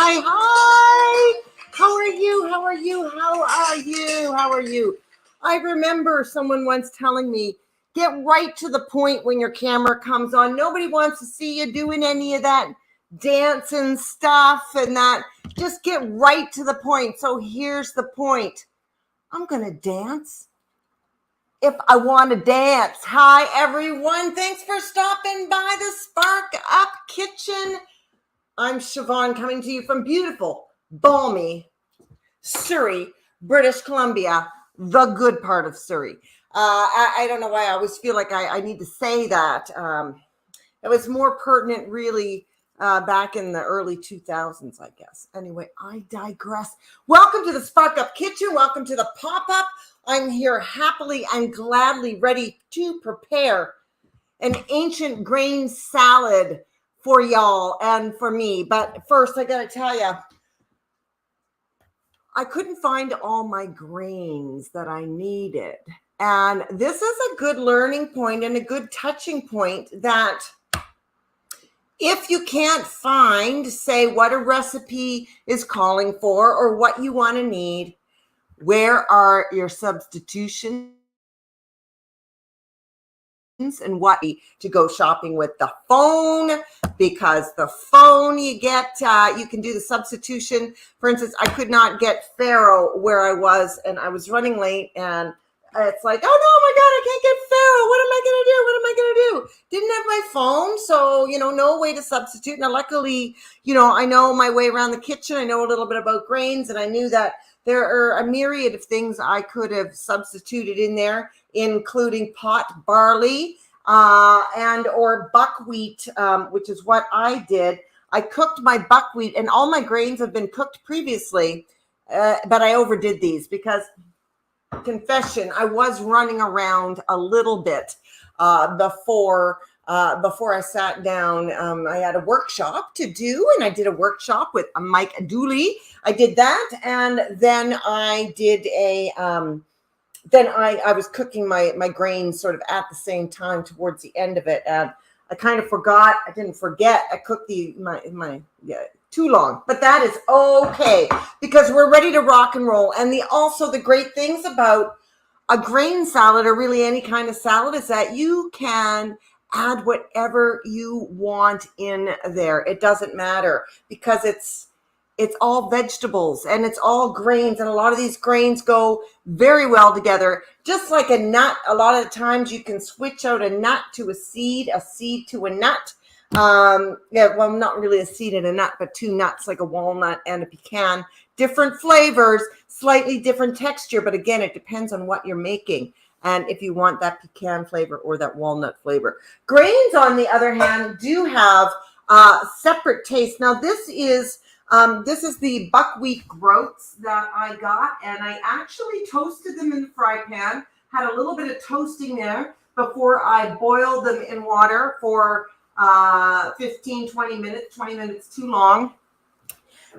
Hi. How are you? How are you? How are you? How are you? I remember someone once telling me, get right to the point when your camera comes on. Nobody wants to see you doing any of that dancing stuff and that. Just get right to the point. So here's the point. I'm going to dance if I want to dance. Hi, everyone. Thanks for stopping by the SparkUp Kitchen. I'm Siobhan, coming to you from beautiful, balmy Surrey, British Columbia, the good part of Surrey. I don't know why I always feel like I need to say that. It was more pertinent, really, back in the early 2000s, I guess. Anyway, I digress. Welcome to the SparkUp Kitchen. Welcome to the pop-up. I'm here happily and gladly ready to prepare an ancient grain salad for y'all and for me. But first, I got to tell you, I couldn't find all my grains that I needed. And this is a good learning point and a good touching point that if you can't find, say, what a recipe is calling for or what you want to need, where are your substitutions? And what to go shopping with the phone, because the phone you get, you can do the substitution. For instance, I could not get farro where I was and I was running late and it's like, oh no, my God, I can't get farro. What am I going to do? What am I going to do? Didn't have my phone. So, no way to substitute. Now, luckily, I know my way around the kitchen. I know a little bit about grains and I knew that there are a myriad of things I could have substituted in there, including pot barley and or buckwheat, which is what I did. I cooked my buckwheat, and all my grains have been cooked previously, but I overdid these because, confession, I was running around a little bit before I sat down. I had a workshop to do, and I did a workshop with Mike Dooley. I did that, and then I did then I was cooking my grains sort of at the same time towards the end of it, and I kind of forgot. I didn't forget. I cooked my too long, but that is okay because we're ready to rock and roll. And also the great things about a grain salad, or really any kind of salad, is that you can add whatever you want in there. It doesn't matter because it's all vegetables and it's all grains, and a lot of these grains go very well together. Just like a nut, a lot of the times you can switch out a nut to a seed to a nut. Well, not really a seed and a nut, but two nuts, like a walnut and a pecan. Different flavors, slightly different texture, but again, it depends on what you're making and if you want that pecan flavor or that walnut flavor. Grains, on the other hand, do have separate taste. Now, this is the buckwheat groats that I got, and I actually toasted them in the fry pan, had a little bit of toasting there before I boiled them in water for 15, 20 minutes, 20 minutes too long.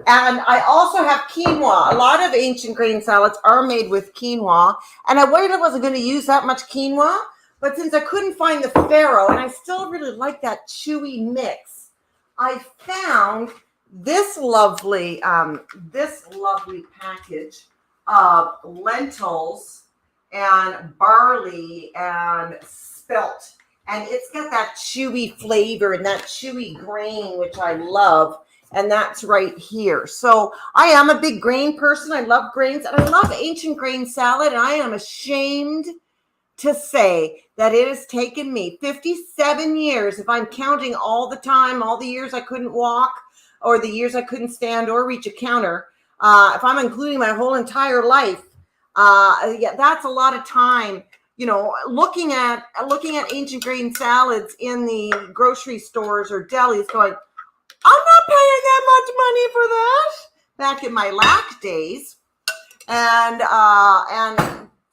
And I also have quinoa. A lot of ancient grain salads are made with quinoa, and I worried I wasn't going to use that much quinoa, but since I couldn't find the farro, and I still really like that chewy mix, I found this lovely package of lentils and barley and spelt, and it's got that chewy flavor and that chewy grain, which I love, and that's right here. So I am a big grain person. I love grains, and I love ancient grain salad, and I am ashamed to say that it has taken me 57 years, if I'm counting all the time, all the years I couldn't walk, or the years I couldn't stand or reach a counter, if I'm including my whole entire life, that's a lot of time, looking at ancient grain salads in the grocery stores or delis going, I'm not paying that much money for that, back in my lack days, and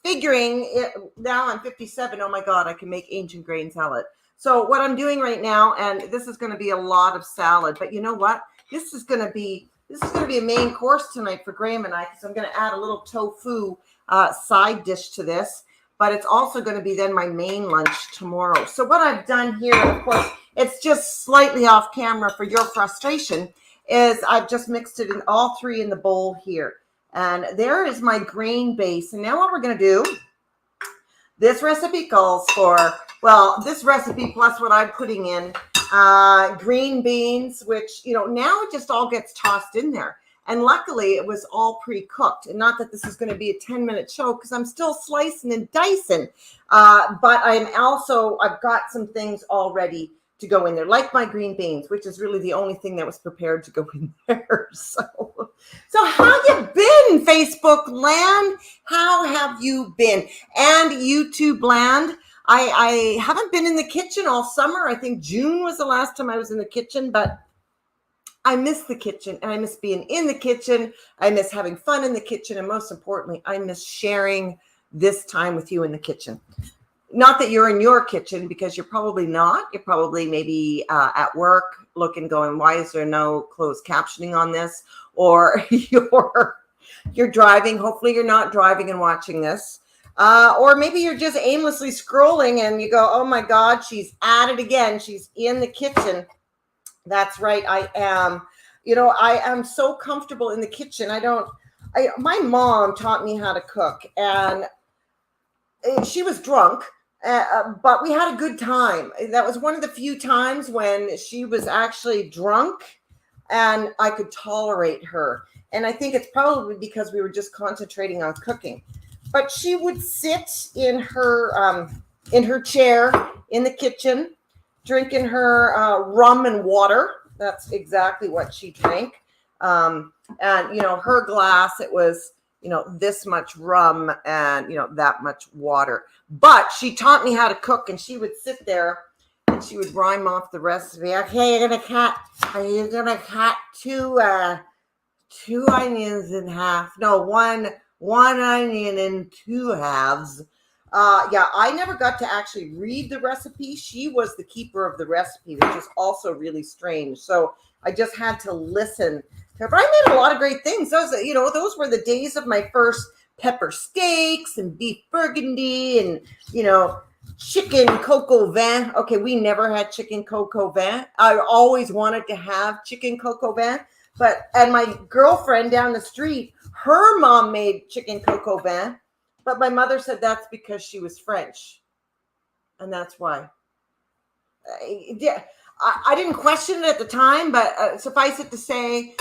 figuring it, now I'm 57, oh my God, I can make ancient grain salad. So what I'm doing right now, and this is going to be a lot of salad, but you know what? This is going to be a main course tonight for Graham and I, because I'm going to add a little tofu side dish to this, but it's also going to be then my main lunch tomorrow. So what I've done here, of course, it's just slightly off camera for your frustration, is I've just mixed it in all three in the bowl here. And there is my grain base. And now what we're going to do, this recipe calls for, well, this recipe plus what I'm putting in, green beans, which, you know, now it just all gets tossed in there. And luckily it was all pre-cooked. And not that this is going to be a 10-minute show because I'm still slicing and dicing. But I've got some things already to go in there, like my green beans, which is really the only thing that was prepared to go in there. So how you been, Facebook land? How have you been? And YouTube land? I haven't been in the kitchen all summer. I think June was the last time I was in the kitchen, but I miss the kitchen and I miss being in the kitchen. I miss having fun in the kitchen. And most importantly, I miss sharing this time with you in the kitchen. Not that you're in your kitchen, because you're probably not. You're probably maybe at work looking, going, why is there no closed captioning on this? Or you're driving. Hopefully you're not driving and watching this. Or maybe you're just aimlessly scrolling and you go, oh my God, she's at it again. She's in the kitchen. That's right, I am. You know, I am so comfortable in the kitchen. My mom taught me how to cook, and she was drunk, but we had a good time. That was one of the few times when she was actually drunk and I could tolerate her. And I think it's probably because we were just concentrating on cooking. But she would sit in her chair in the kitchen, drinking her rum and water. That's exactly what she drank. And, you know, her glass, it was, you know, this much rum and, you know, that much water. But she taught me how to cook, and she would sit there and she would rhyme off the recipe. Okay, you're gonna cut two onions in half. No, one onion in two halves. Yeah, I never got to actually read the recipe. She was the keeper of the recipe, which is also really strange. So I just had to listen to her. But I made a lot of great things. Those were the days of my first pepper steaks and beef burgundy and, you know, chicken coq au vin. Okay, we never had chicken coq au vin. I always wanted to have chicken coq au vin. And my girlfriend down the street, her mom made chicken coq au vin. But my mother said that's because she was French. And that's why. I didn't question it at the time, but suffice it to say,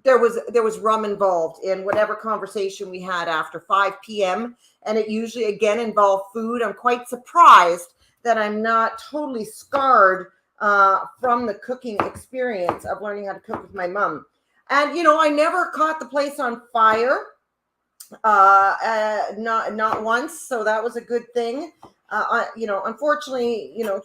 there was rum involved in whatever conversation we had after 5 p.m. And it usually, again, involved food. I'm quite surprised that I'm not totally scarred from the cooking experience of learning how to cook with my mom. And, you know, I never caught the place on fire. Not once. So that was a good thing. You know, unfortunately, you know,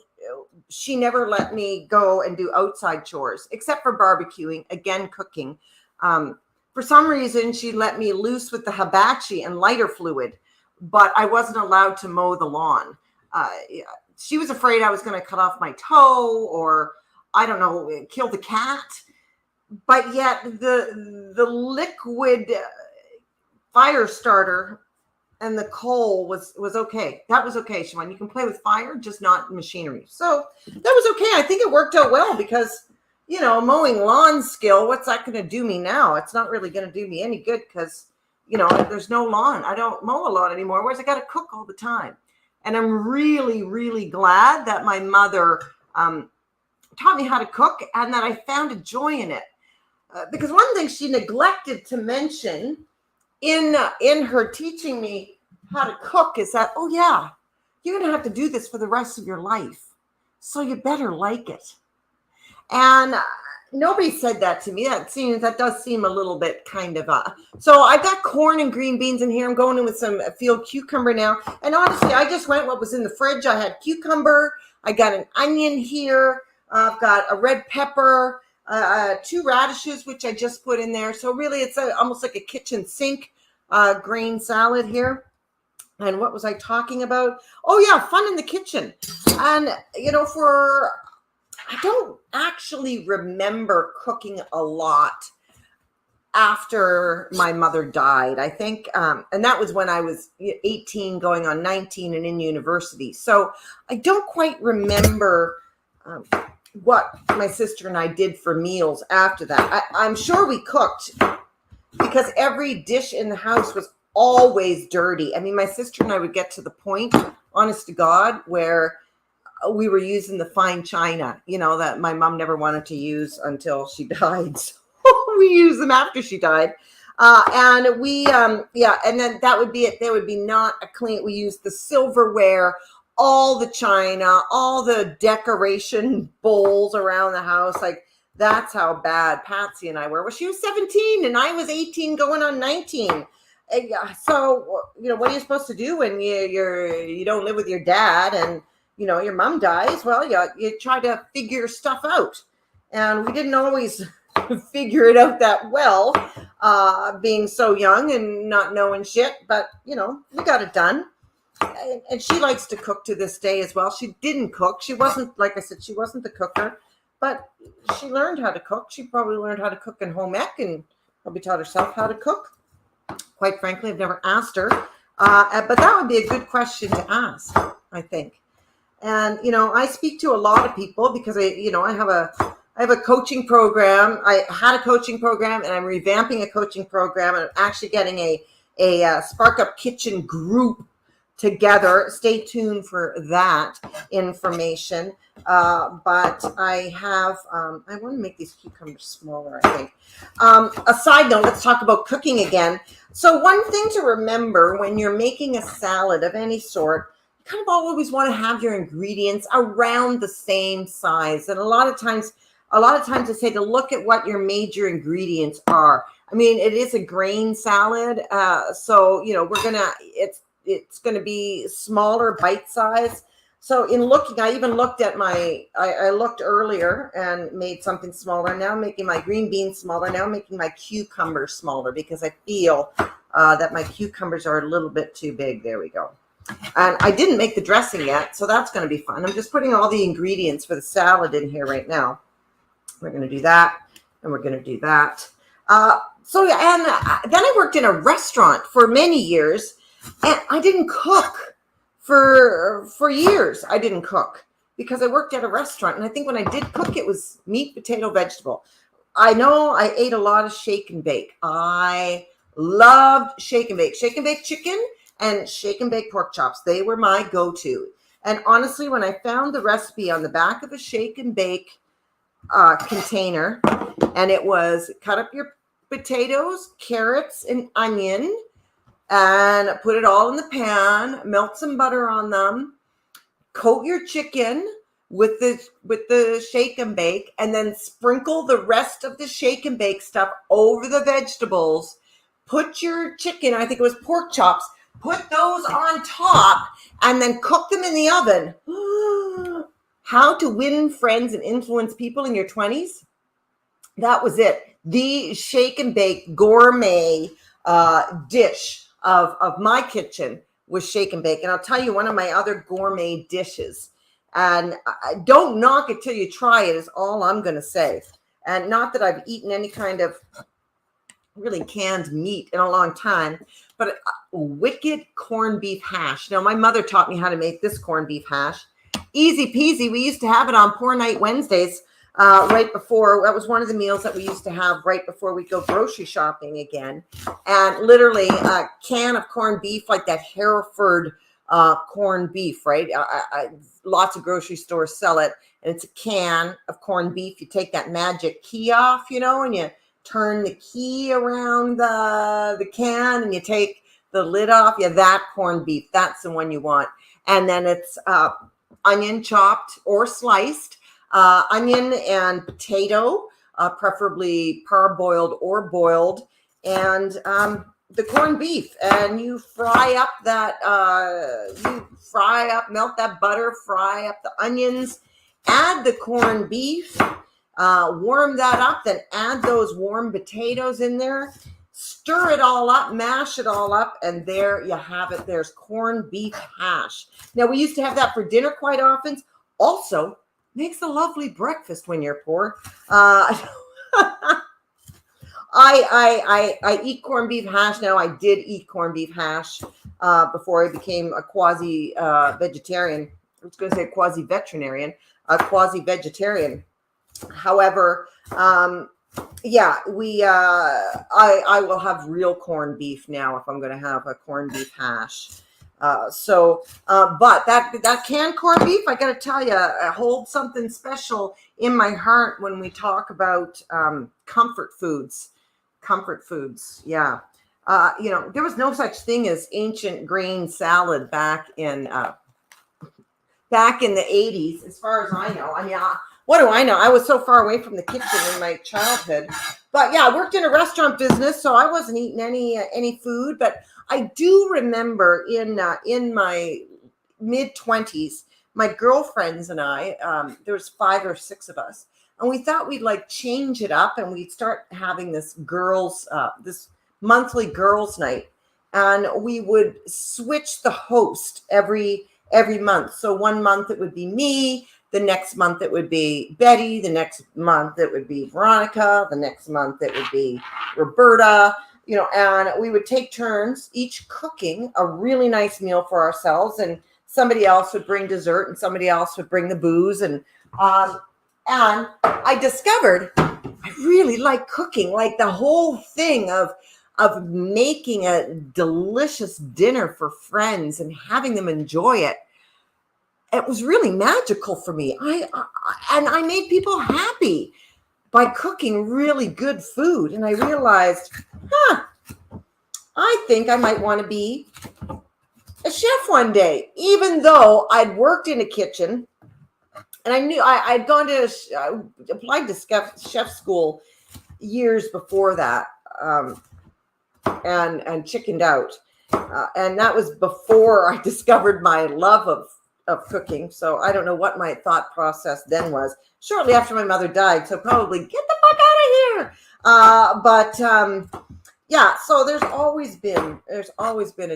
she never let me go and do outside chores except for barbecuing, again, cooking. For some reason, she let me loose with the hibachi and lighter fluid, but I wasn't allowed to mow the lawn. She was afraid I was going to cut off my toe or, I don't know, kill the cat. But yet the liquid fire starter and the coal was okay. That was okay, Siobhan. You can play with fire, just not machinery. So that was okay. I think it worked out well because, you know, mowing lawn skill, what's that going to do me now? It's not really going to do me any good because, you know, there's no lawn. I don't mow a lawn anymore, whereas I got to cook all the time. And I'm really, really glad that my mother taught me how to cook and that I found a joy in it. Because one thing she neglected to mention in her teaching me how to cook is that, oh yeah, you're going to have to do this for the rest of your life. So you better like it. And nobody said that to me. That does seem a little bit kind of, so I've got corn and green beans in here. I'm going in with some field cucumber now. And honestly, I just went what was in the fridge. I had cucumber. I got an onion here. I've got a red pepper, 2 radishes, which I just put in there. So really it's almost like a kitchen sink green salad here. And what was I talking about? Oh yeah, fun in the kitchen. And you know, I don't actually remember cooking a lot after my mother died. I think, and that was when I was 18 going on 19 and in university. So I don't quite remember what my sister and I did for meals after that. I'm sure we cooked because every dish in the house was always dirty. I mean, my sister and I would get to the point, honest to God, where we were using the fine china, that my mom never wanted to use until she died. So we used them after she died. And we, and then that would be it. There would be not a clean, we used the silverware, all the china, all the decoration bowls around the house. Like, that's how bad Patsy and I were. Well, she was 17 and I was 18 going on 19. So, what are you supposed to do when you don't live with your dad and, your mom dies? Well, you try to figure stuff out. And we didn't always figure it out that well, being so young and not knowing shit. But, we got it done. And she likes to cook to this day as well. She didn't cook. She wasn't, like I said, she wasn't the cooker. But she learned how to cook. She probably learned how to cook in home ec and probably taught herself how to cook. Quite frankly, I've never asked her. But that would be a good question to ask, I think. And, I speak to a lot of people because I have a coaching program. I had a coaching program and I'm revamping a coaching program. And I'm actually getting a SparkUp kitchen group together. Stay tuned for that information. But I have, I want to make these cucumbers smaller, I think. A side note, let's talk about cooking again. So one thing to remember when you're making a salad of any sort, you kind of always want to have your ingredients around the same size. And a lot of times I say to look at what your major ingredients are. I mean, it is a grain salad. So, it's going to be smaller bite size. So in looking, I even looked at I looked earlier and made something smaller. Now I'm making my green beans smaller. Now I'm making my cucumbers smaller because I feel that my cucumbers are a little bit too big. There we go. And I didn't make the dressing yet, so that's going to be fun. I'm just putting all the ingredients for the salad in here right now. We're going to do that, and we're going to do that. Then I worked in a restaurant for many years, and I didn't cook for years. I didn't cook because I worked at a restaurant, and I think when I did cook, it was meat, potato, vegetable. I know I ate a lot of shake and bake. I loved shake and bake chicken and shake and bake pork chops. They were my go-to. And honestly, when I found the recipe on the back of a shake and bake container, and it was cut up your potatoes, carrots, and onion, and put it all in the pan, melt some butter on them, coat your chicken with the shake and bake, and then sprinkle the rest of the shake and bake stuff over the vegetables. Put your chicken, I think it was pork chops, put those on top, and then cook them in the oven. How to win friends and influence people in your 20s? That was it. The shake and bake gourmet dish of my kitchen was shake and bake. And I'll tell you one of my other gourmet dishes. And don't knock it till you try it is all I'm going to say. And not that I've eaten any kind of really canned meat in a long time, but wicked corned beef hash. Now, my mother taught me how to make this corned beef hash. Easy peasy. We used to have it on Poor Night Wednesdays right before. That was one of the meals that we used to have right before we go grocery shopping again. And literally a can of corned beef, like that Hereford corned beef, right? Lots of grocery stores sell it. And it's a can of corned beef. You take that magic key off, and you turn the key around the can and you take the lid off. Yeah, that corned beef. That's the one you want. And then it's onion chopped or sliced, onion and potato, preferably parboiled or boiled, and the corned beef. And you fry up melt that butter, fry up the onions, add the corned beef, warm that up, then add those warm potatoes in there, stir it all up, mash it all up, and there you have it. There's corned beef hash. Now, we used to have that for dinner quite often. Also, makes a lovely breakfast when you're poor. I eat corned beef hash now. I did eat corned beef hash before I became a quasi vegetarian was going to say quasi-veterinarian, quasi-vegetarian. However, yeah, I will have real corned beef now if I'm going to have a corned beef hash. But that canned corned beef, I got to tell you, holds something special in my heart when we talk about comfort foods. Comfort foods, yeah. There was no such thing as ancient grain salad back in the 80s, as far as I know. I mean, what do I know? I was so far away from the kitchen in my childhood. But yeah, I worked in a restaurant business, so I wasn't eating any food. But I do remember in my mid-20s, my girlfriends and I, there was 5 or 6 of us, and we thought we'd like change it up, and we'd start having this monthly girls' night, and we would switch the host every month. So one month it would be me. The next month it would be Betty. The next month it would be Veronica. The next month it would be Roberta. And we would take turns each cooking a really nice meal for ourselves, and somebody else would bring dessert, and somebody else would bring the booze. And I discovered I really like cooking, like the whole thing of making a delicious dinner for friends and having them enjoy it. It was really magical for me. I made people happy by cooking really good food. And I realized, I think I might want to be a chef one day, even though I'd worked in a kitchen and I knew I'd applied to chef school years before that, and chickened out. And that was before I discovered my love of cooking. So I don't know what my thought process then was. Shortly after my mother died, so probably get the fuck out of here. Yeah, so there's always been a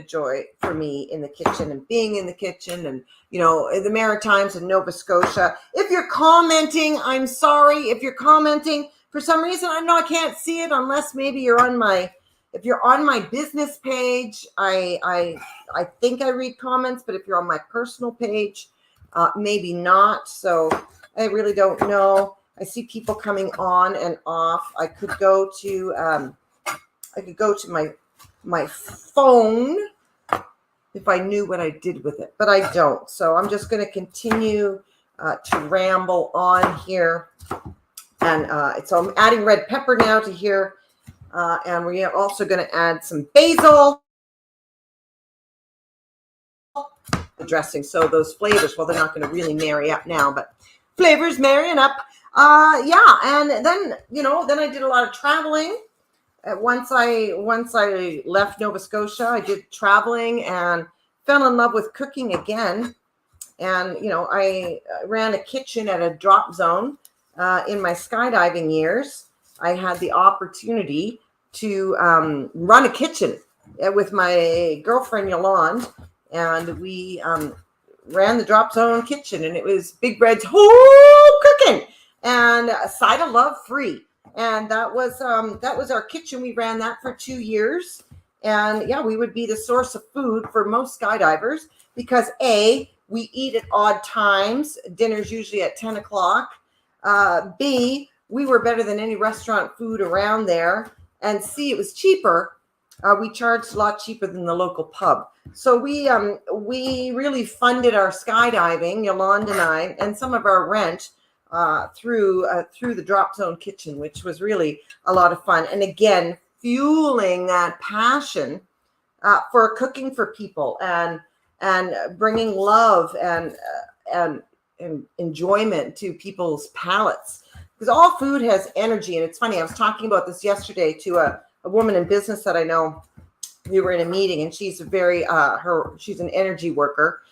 joy for me in the kitchen and being in the kitchen, and in the Maritimes and Nova Scotia. If you're commenting, I'm sorry. If you're commenting for some reason, I can't see it unless maybe if you're on my business page. I think I read comments, but if you're on my personal page, maybe not. So I really don't know. I see people coming on and off. I could go to my phone if I knew what I did with it, but I don't. So I'm just going to continue to ramble on here. And so I'm adding red pepper now to here. And we're also going to add some basil. The dressing. So those flavors, well, they're not going to really marry up now, but flavors marrying up. Yeah. And then, then I did a lot of traveling. Once I left Nova Scotia, I did traveling and fell in love with cooking again. And, I ran a kitchen at a drop zone in my skydiving years. I had the opportunity to run a kitchen with my girlfriend Yolande, and we ran the drop zone kitchen, and it was Big Red's whole cooking and a side of love free. And that was our kitchen. We ran that for 2 years. And yeah, we would be the source of food for most skydivers because A, we eat at odd times. Dinner's usually at 10 o'clock. B, we were better than any restaurant food around there. And C, it was cheaper. We charged a lot cheaper than the local pub. So we really funded our skydiving, Yolande and I, and some of our rent through the drop zone kitchen, which was really a lot of fun. And again, fueling that passion for cooking for people and bringing love and enjoyment to people's palates, because all food has energy. And it's funny, I was talking about this yesterday to a woman in business that I know. We were in a meeting, and she's she's an energy worker,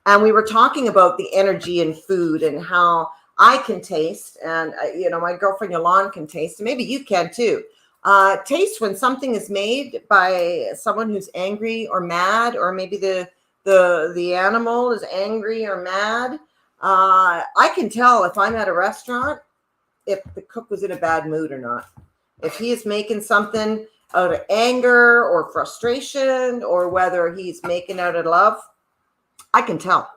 and we were talking about the energy in food and how I can taste, and my girlfriend Yolande can taste, and maybe you can too. Taste when something is made by someone who's angry or mad, or maybe the animal is angry or mad. I can tell if I'm at a restaurant if the cook was in a bad mood or not. If he is making something out of anger or frustration, or whether he's making out of love, I can tell.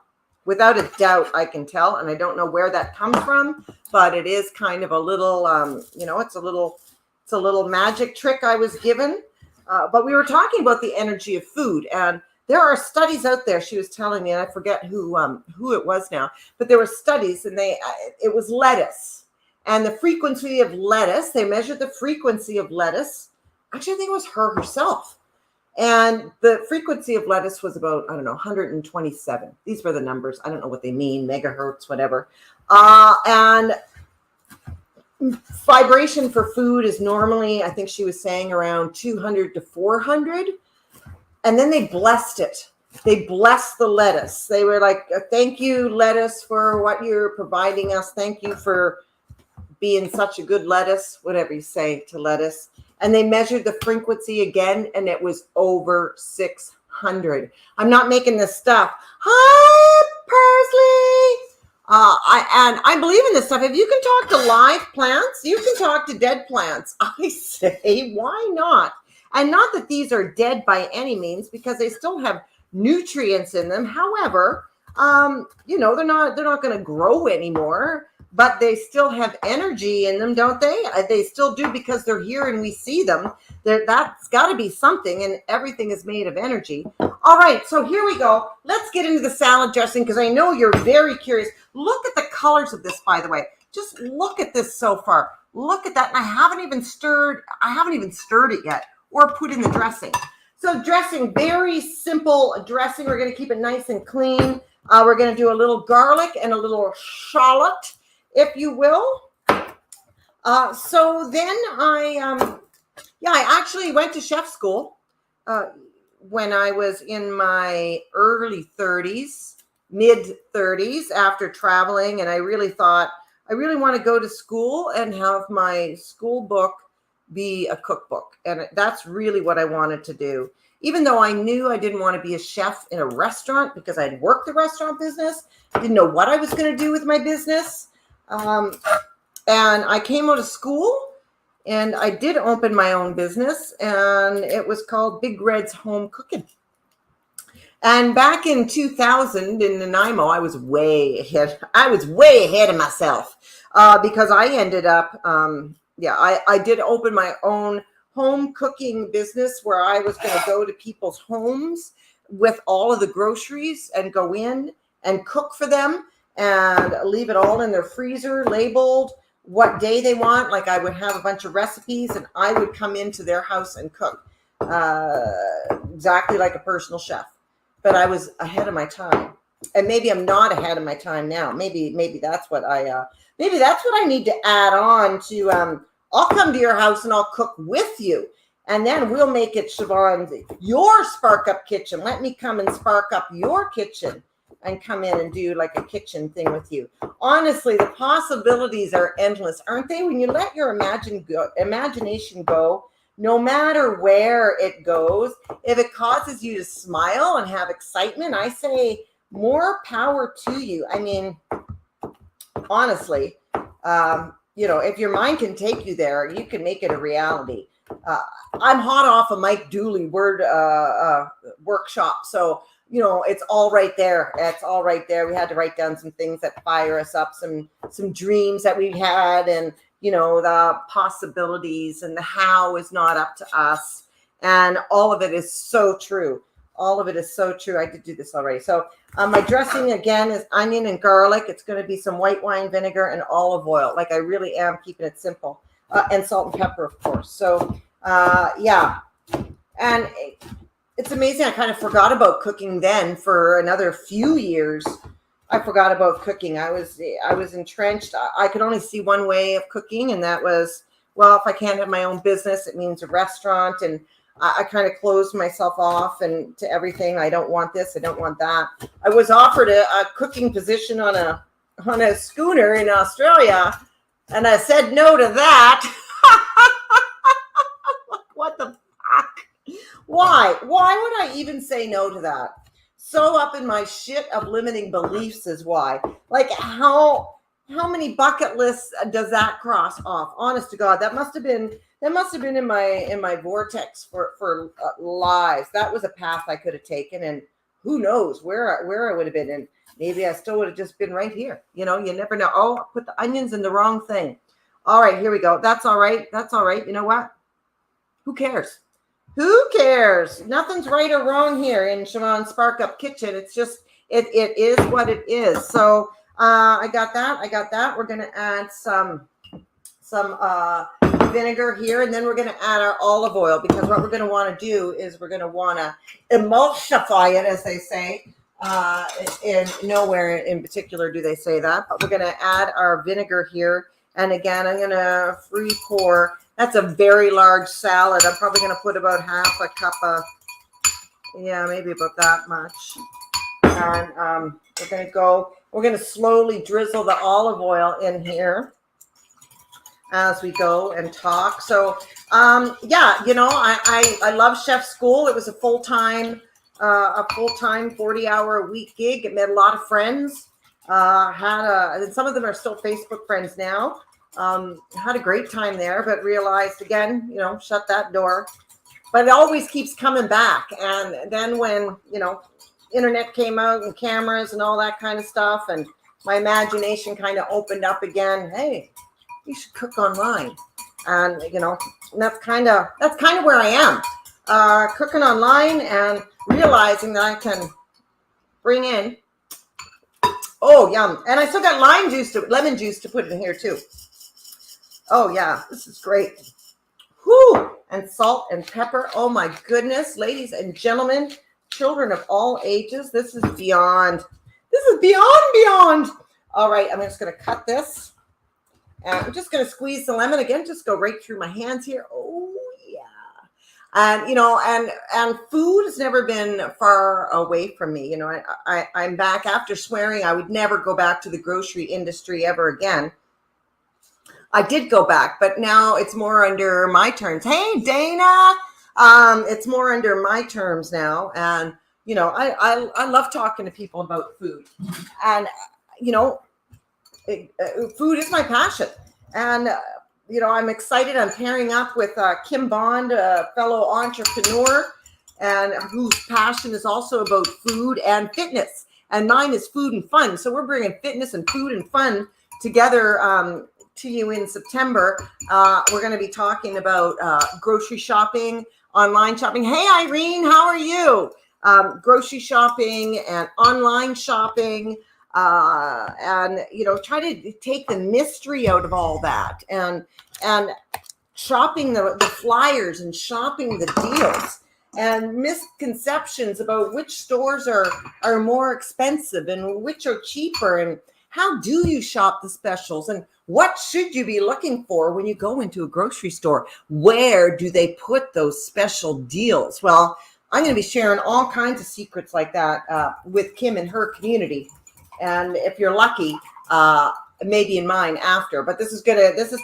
Without a doubt, I can tell, and I don't know where that comes from, but it is kind of a little, it's a little magic trick I was given. But we were talking about the energy of food, and there are studies out there. She was telling me, and I forget who it was now, but there were studies, and it was lettuce, and the frequency of lettuce. They measured the frequency of lettuce. Actually, I think it was her herself. And the frequency of lettuce was about, 127. These were the numbers. I don't know what they mean, megahertz, whatever. And vibration for food is normally, I think she was saying, around 200 to 400. And then they blessed it. They blessed the lettuce. They were like, thank you, lettuce, for what you're providing us. Thank you for being such a good lettuce, whatever you say to lettuce. And they measured the frequency again, and it was over 600. I'm not making this stuff. Hi, Parsley. I believe in this stuff. If you can talk to live plants, you can talk to dead plants. I say, why not? And not that these are dead by any means, because they still have nutrients in them. However, they're not going to grow anymore. But they still have energy in them, don't they? They still do, because they're here and we see them. That's got to be something, and everything is made of energy. All right, so here we go. Let's get into the salad dressing, because I know you're very curious. Look at the colors of this, by the way. Just look at this so far. Look at that. And I haven't even stirred it yet or put in the dressing. So dressing, very simple dressing. We're going to keep it nice and clean. We're going to do a little garlic and a little shallot, if you will. So then I actually went to chef school when I was in my early 30s, mid 30s, after traveling. And I really thought, I really want to go to school and have my school book be a cookbook. And that's really what I wanted to do. Even though I knew I didn't want to be a chef in a restaurant, because I'd worked the restaurant business, I didn't know what I was going to do with my business. And I came out of school and I did open my own business, and it was called Big Red's Home Cooking. And back in 2000 in Nanaimo, I was way ahead. I was way ahead of myself because I ended up, I did open my own home cooking business where I was going to go to people's homes with all of the groceries and go in and cook for them and leave it all in their freezer, labeled what day they want. Like, I would have a bunch of recipes and I would come into their house and cook exactly like a personal chef. But I was ahead of my time, and maybe I'm not ahead of my time now. Maybe that's what I need to add on to. I'll come to your house and I'll cook with you, and then we'll make it, Siobhan, your SparkUp kitchen. Let me come and spark up your kitchen and come in and do like a kitchen thing with you. Honestly, the possibilities are endless, aren't they? When you let your imagination go, no matter where it goes, if it causes you to smile and have excitement, I say more power to you. I mean, honestly, if your mind can take you there, you can make it a reality. I'm hot off a Mike Dooley word workshop. So, it's all right there. It's all right there. We had to write down some things that fire us up, some dreams that we had, and, the possibilities, and the how is not up to us. And all of it is so true. All of it is so true. I did do this already. So my dressing, again, is onion and garlic. It's going to be some white wine vinegar and olive oil. Like, I really am keeping it simple. And salt and pepper, of course. So, And it's amazing. I kind of forgot about cooking then for another few years. I forgot about cooking. I was entrenched. I could only see one way of cooking, and that was, well, if I can't have my own business, it means a restaurant. And I kind of closed myself off and to everything. I don't want this. I don't want that. I was offered a cooking position on a schooner in Australia, and I said no to that. What the fuck? Why? Why would I even say no to that? So up in my shit of limiting beliefs is why. Like, how many bucket lists does that cross off? Honest to God, that must have been in my vortex for lives. That was a path I could have taken, and who knows where I would have been. And maybe I still would have just been right here. You know, you never know. Oh, I put the onions in the wrong thing. All right, here we go. That's all right. That's all right. You know what? Who cares? Who cares? Nothing's right or wrong here in Siobhan's SparkUp kitchen. It's just, it is what it is. So I got that. We're going to add some vinegar here, and then we're going to add our olive oil, because what we're going to want to do is we're going to want to emulsify it, as they say. And nowhere in particular do they say that, but we're going to add our vinegar here. And again, I'm going to free pour. That's a very large salad. I'm probably going to put about half a cup of, yeah, maybe about that much. And we're going to slowly drizzle the olive oil in here as we go and talk. So, yeah, you know, I love chef school. It was a full-time 40-hour-a-week gig. It met a lot of friends. And some of them are still Facebook friends now. Had a great time there, but realized again, you know, shut that door. But it always keeps coming back. And then when, you know, internet came out and cameras and all that kind of stuff, and my imagination kind of opened up again. Hey, you should cook online. And, you know, that's kind of where I am. Cooking online and realizing that I can bring in, oh, yum. And I still got lemon juice to put in here too. Oh yeah, this is great. Whew. And salt and pepper. Oh my goodness, ladies and gentlemen, children of all ages, this is beyond. This is beyond. All right, I'm just going to cut this. And I'm just going to squeeze the lemon again, just go right through my hands here. Oh yeah. And, you know, and food has never been far away from me. You know, I'm back after swearing I would never go back to the grocery industry ever again. I did go back, but now it's more under my terms. Hey, Dana, it's more under my terms now. And, you know, I love talking to people about food. And, you know, food is my passion. And, you know, I'm excited. I'm pairing up with Kim Bond, a fellow entrepreneur, and whose passion is also about food and fitness. And mine is food and fun. So we're bringing fitness and food and fun together to you in September. We're going to be talking about grocery shopping, online shopping. Hey, Irene, how are you? Grocery shopping and online shopping. And, you know, try to take the mystery out of all that, and shopping the flyers and shopping the deals, and misconceptions about which stores are more expensive and which are cheaper, and how do you shop the specials, and what should you be looking for when you go into a grocery store? Where do they put those special deals? Well, I'm going to be sharing all kinds of secrets like that with Kim and her community. And if you're lucky, maybe in mine after. But this is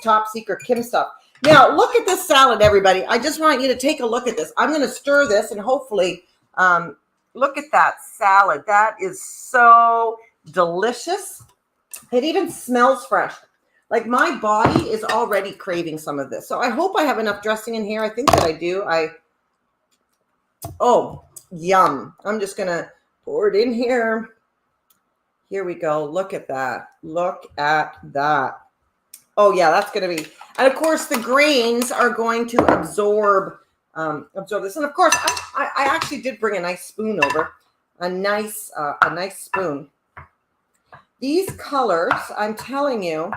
top secret Kim stuff. Now, look at this salad, everybody. I just want you to take a look at this. I'm going to stir this, and hopefully, look at that salad. That is so delicious. It even smells fresh. Like, my body is already craving some of this. So I hope I have enough dressing in here. I think that I do. Oh, yum. I'm just going to pour it in here. Here we go. Look at that. Look at that. Oh yeah, that's going to be, and of course the grains are going to absorb this. And of course, I actually did bring a nice spoon over, a nice spoon. These colors, I'm telling you,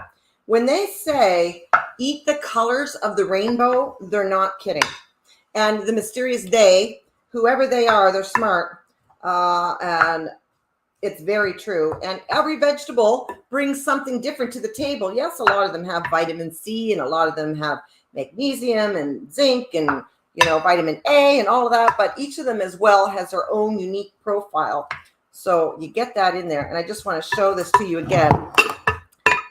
when they say eat the colors of the rainbow, they're not kidding. And the mysterious they, whoever they are, they're smart, and it's very true. And every vegetable brings something different to the table. Yes, a lot of them have vitamin C, and a lot of them have magnesium and zinc and, you know, vitamin A and all of that. But each of them as well has their own unique profile. So you get that in there. And I just want to show this to you again.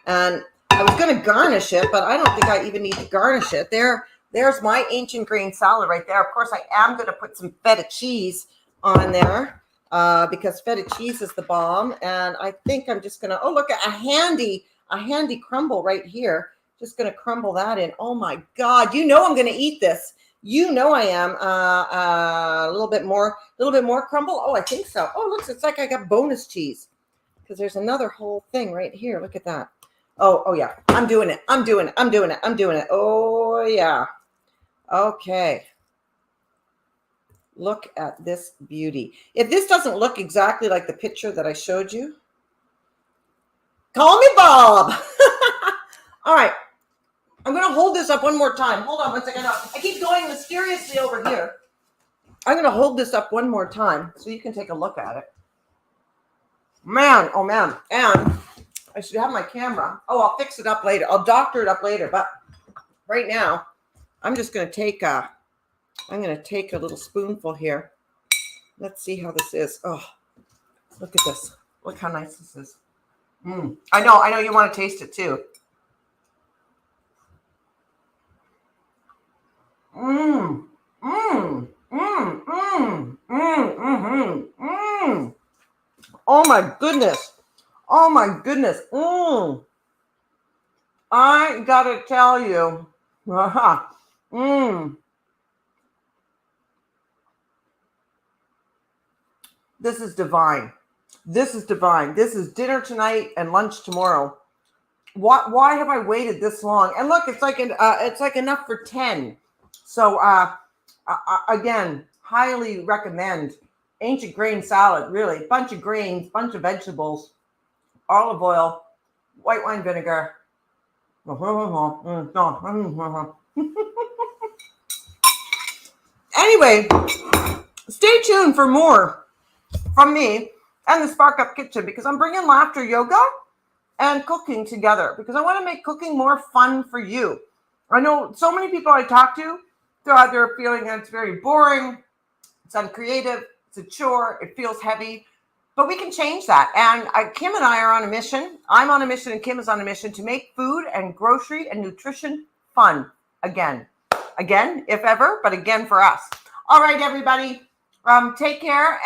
And I was going to garnish it, but I don't think I even need to garnish it. There's my ancient grain salad right there. Of course, I am going to put some feta cheese on there. Because feta cheese is the bomb. And I think I'm just going to, oh, look at a handy crumble right here. Just going to crumble that in. Oh my God. You know, I'm going to eat this You know I am. A little bit more crumble. Oh, I think so. Oh, looks, it's like I got bonus cheese because there's another whole thing right here. Look at that. Oh yeah. I'm doing it. I'm doing it. I'm doing it. I'm doing it. Oh yeah. Okay. Look at this beauty. If this doesn't look exactly like the picture that I showed you, call me Bob. All right. I'm going to hold this up one more time. Hold on one second. I keep going mysteriously over here. I'm going to hold this up one more time so you can take a look at it. Man, oh man. And I should have my camera. Oh, I'll fix it up later. I'll doctor it up later. But right now, I'm just going to take a little spoonful here. Let's see how this is. Oh, look at this. Look how nice this is. I know you want to taste it too. Oh my goodness. Oh my goodness. I gotta tell you. This is divine. This is divine. This is dinner tonight and lunch tomorrow. Why have I waited this long? And look, it's like enough for 10. So again, highly recommend ancient grain salad. Really, bunch of grains, bunch of vegetables, olive oil, white wine vinegar. Anyway, stay tuned for more from me and the SparkUp Kitchen because I'm bringing laughter yoga and cooking together because I want to make cooking more fun for you. I know so many people I talk to, they're either feeling that it's very boring, it's uncreative, it's a chore, it feels heavy, but we can change that. And Kim and I are on a mission. I'm on a mission and Kim is on a mission to make food and grocery and nutrition fun again, if ever, but again for us. All right, everybody, take care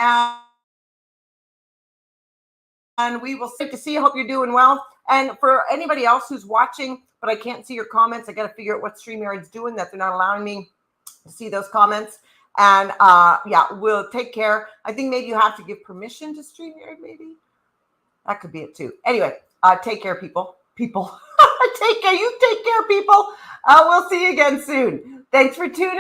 and we will see to see. I hope you're doing well. And for anybody else who's watching, but I can't see your comments, I got to figure out what StreamYard's doing that they're not allowing me to see those comments. And yeah, we'll take care. I think maybe you have to give permission to StreamYard, maybe. That could be it too. Anyway, take care, people. Take care. You take care, people. We'll see you again soon. Thanks for tuning in.